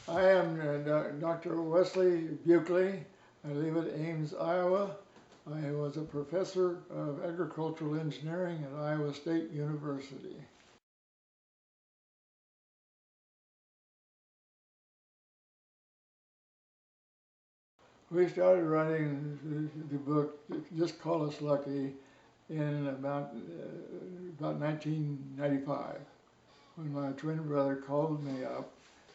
I am Dr. Wesley Buchele. I live at Ames, Iowa. I was a professor of agricultural engineering at Iowa State University. We started writing the book, Just Call Us Lucky, in about 1995, when my twin brother called me up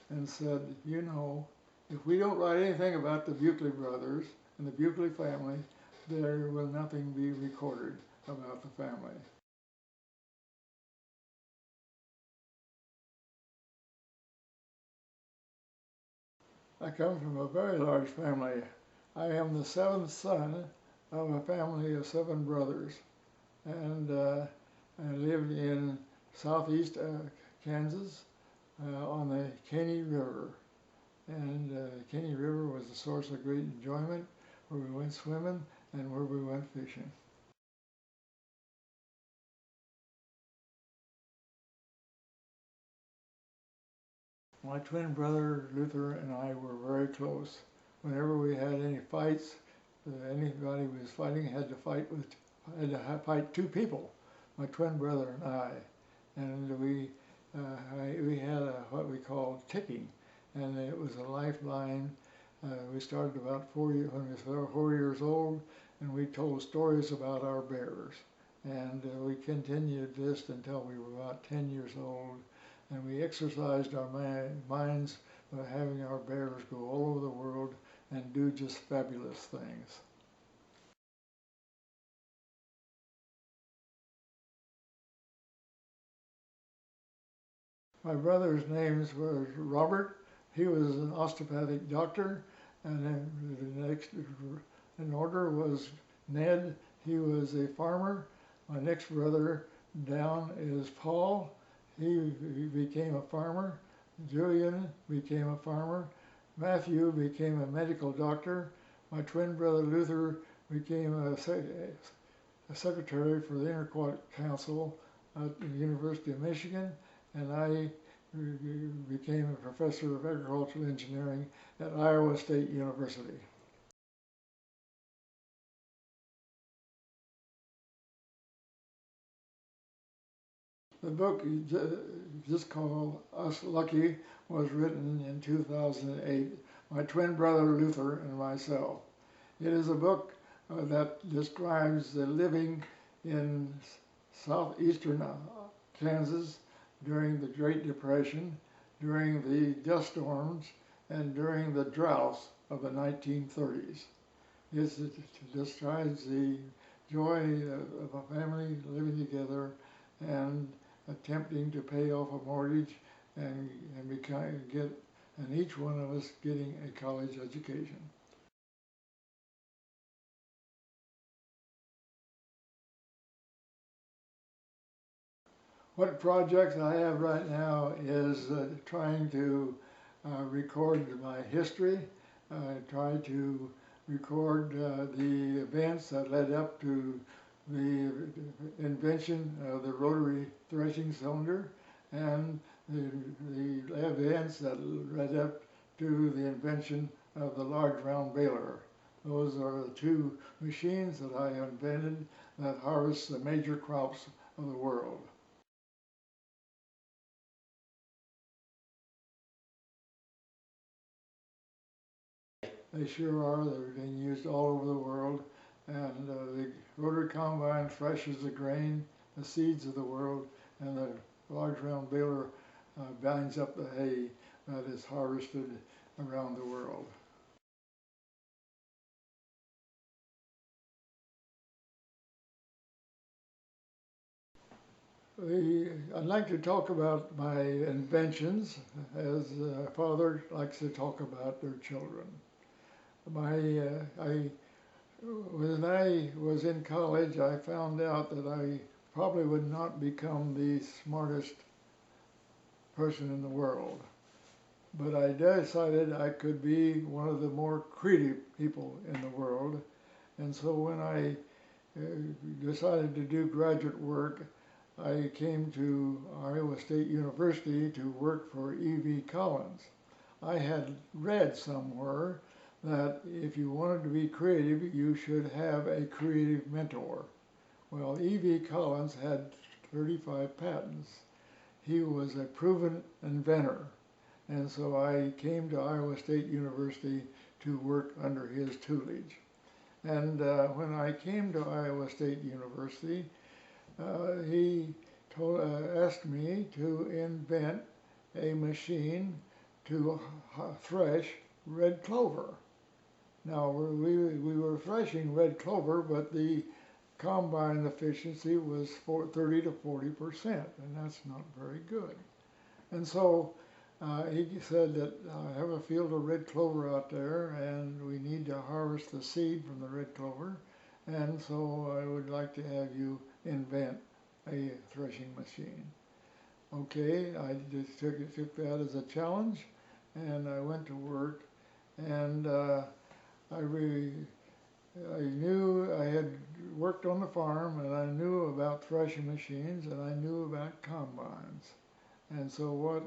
and said, you know, if we don't write anything about the Buchele brothers and the Buchele family, there will nothing be recorded about the family. I come from a very large family. I am the seventh son of a family of 7 brothers, and I lived in southeast Kansas on the Caney River. And Caney River was a source of great enjoyment, where we went swimming and where we went fishing. My twin brother Luther and I were very close. Whenever we had any fights, anybody was fighting had to fight 2 people, my twin brother and I, and we had what we called ticking, and it was a lifeline. We started about when we were 4 years old, and we told stories about our bears, and we continued this until we were about 10 years old. And we exercised our minds by having our bears go all over the world and do just fabulous things. My brother's names was Robert. He was an osteopathic doctor, and then the next in order was Ned. He was a farmer. My next brother down is Paul. He became a farmer. Julian became a farmer. Matthew became a medical doctor. My twin brother Luther became a secretary for the Interquark Council at the University of Michigan, and I became a professor of agricultural engineering at Iowa State University. The book, Just Call Us Lucky, was written in 2008, my twin brother Luther and myself. It is a book that describes the living in southeastern Kansas during the Great Depression, during the dust storms, and during the droughts of the 1930s. It describes the joy of a family living together and attempting to pay off a mortgage and each one of us getting a college education. What projects I have right now is trying to record my history, try to record the events that led up to the invention of the rotary threshing cylinder, and the events that led up to the invention of the large round baler. Those are the 2 machines that I invented that harvest the major crops of the world. They sure are. They're being used all over the world, and the rotary combine threshes the grain, the seeds of the world, and the large round baler binds up the hay that is harvested around the world. I'd like to talk about my inventions, as a father likes to talk about their children. When I was in college, I found out that I probably would not become the smartest person in the world. But I decided I could be one of the more creative people in the world. And so when I decided to do graduate work, I came to Iowa State University to work for E.V. Collins. I had read somewhere that if you wanted to be creative, you should have a creative mentor. Well, E.V. Collins had 35 patents. He was a proven inventor. And so I came to Iowa State University to work under his tutelage. And when I came to Iowa State University, he asked me to invent a machine to thresh red clover. Now, we were threshing red clover, but the combine efficiency was 30 to 40%, and that's not very good. And so he said that I have a field of red clover out there, and we need to harvest the seed from the red clover, and so I would like to have you invent a threshing machine. Okay, I just took that as a challenge, and I went to work, and I knew I had worked on the farm, and I knew about threshing machines, and I knew about combines. And so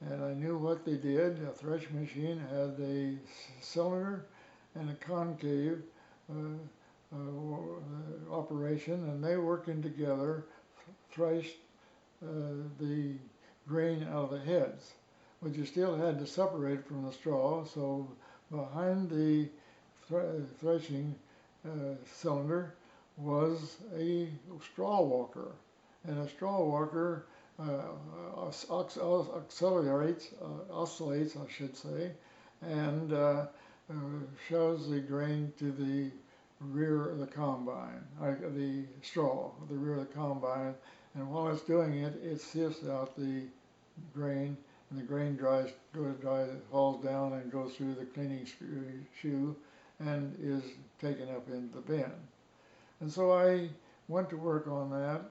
I knew what they did. A thresh machine had a cylinder and a concave operation, and they working together threshed the grain out of the heads. But you still had to separate it from the straw, so behind the threshing cylinder was a straw walker, and a straw walker oscillates, I should say, and shoves the grain to the rear of the combine, the straw, the rear of the combine, and while it's doing it, it sifts out the grain, and the grain falls down and goes through the cleaning shoe and is taken up into the bin. And so I went to work on that.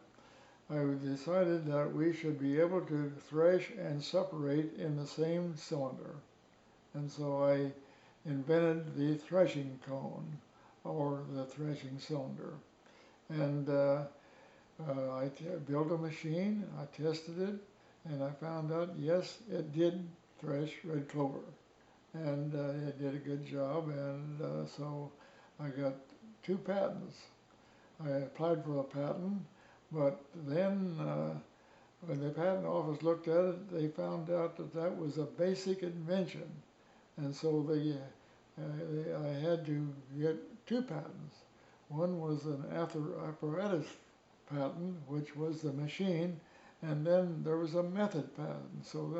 I decided that we should be able to thresh and separate in the same cylinder. And so I invented the threshing cone, or the threshing cylinder. And I built a machine, I tested it, and I found out, yes, it did thresh red clover. And it did a good job, and so I got 2 patents. I applied for a patent, but then when the patent office looked at it, they found out that that was a basic invention, and so I had to get 2 patents. One was an apparatus patent, which was the machine, and then there was a method patent. So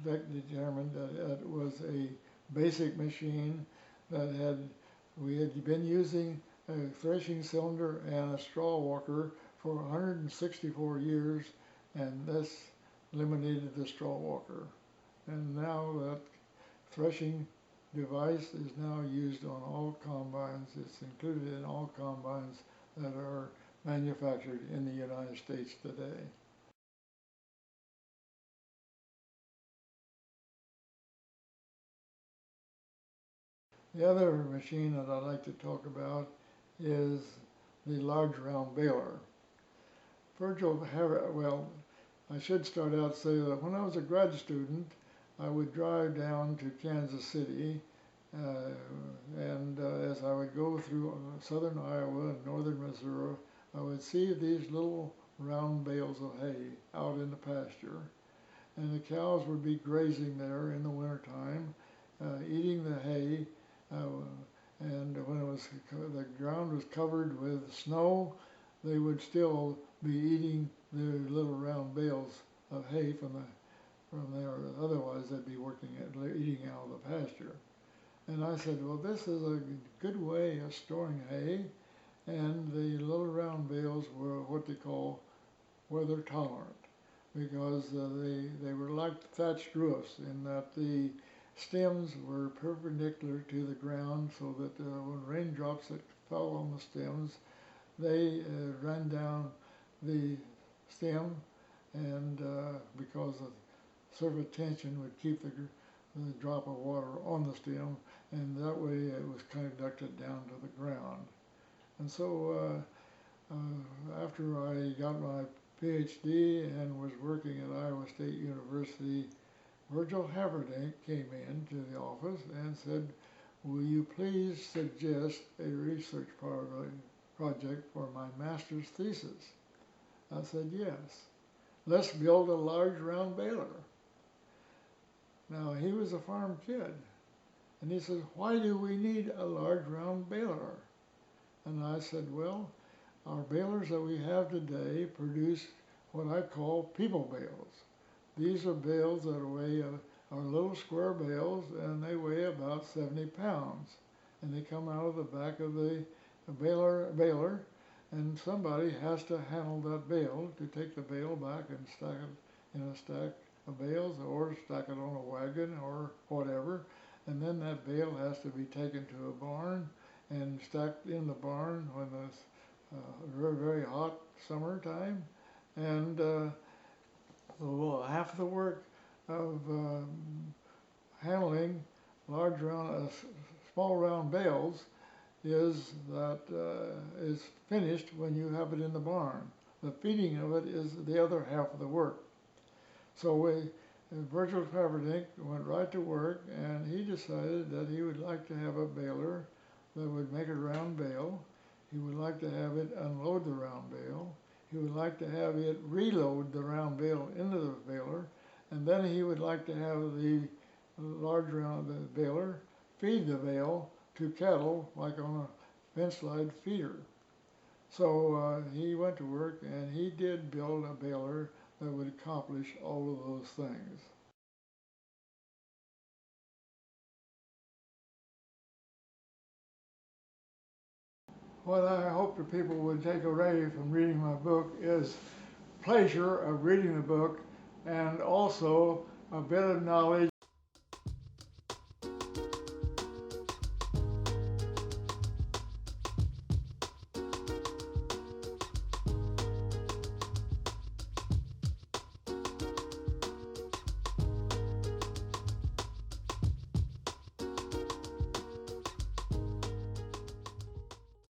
that determined that it was a basic machine that we had been using a threshing cylinder and a straw walker for 164 years, and this eliminated the straw walker. And now that threshing device is now used on all combines. It's included in all combines that are manufactured in the United States today. The other machine that I'd like to talk about is the large round baler. Well, I should start out say that when I was a grad student, I would drive down to Kansas City, and as I would go through southern Iowa and northern Missouri, I would see these little round bales of hay out in the pasture, and the cows would be grazing there in the wintertime, eating the hay. And when the ground was covered with snow, they would still be eating the little round bales of hay from there. Otherwise, they'd be eating out of the pasture. And I said, well, this is a good way of storing hay, and the little round bales were what they call weather tolerant, because they were like thatched roofs in that the stems were perpendicular to the ground, so that when raindrops that fell on the stems, they ran down the stem, and because of surface tension would keep the drop of water on the stem, and that way it was conducted down to the ground. And so after I got my PhD and was working at Iowa State University Virgil Havertink came into the office and said, "Will you please suggest a research project for my master's thesis?" I said, "Yes. Let's build a large round baler." Now, he was a farm kid, and he said, "Why do we need a large round baler?" And I said, "Well, our balers that we have today produce what I call people bales. These are bales that are little square bales, and they weigh about 70 pounds. And they come out of the back of the baler, and somebody has to handle that bale to take the bale back and stack it in a stack of bales, or stack it on a wagon or whatever. And then that bale has to be taken to a barn and stacked in the barn when it's very, very hot summertime. And half the work of handling small round bales is finished when you have it in the barn. The feeding of it is the other half of the work. So Virgil Havertink went right to work, and he decided that he would like to have a baler that would make a round bale. He would like to have it unload the round bale. He would like to have it reload the round bale into the baler, and then he would like to have the large round baler feed the bale to cattle like on a fence slide feeder. So he went to work, and he did build a baler that would accomplish all of those things. What I hope that people would take away from reading my book is pleasure of reading the book, and also a bit of knowledge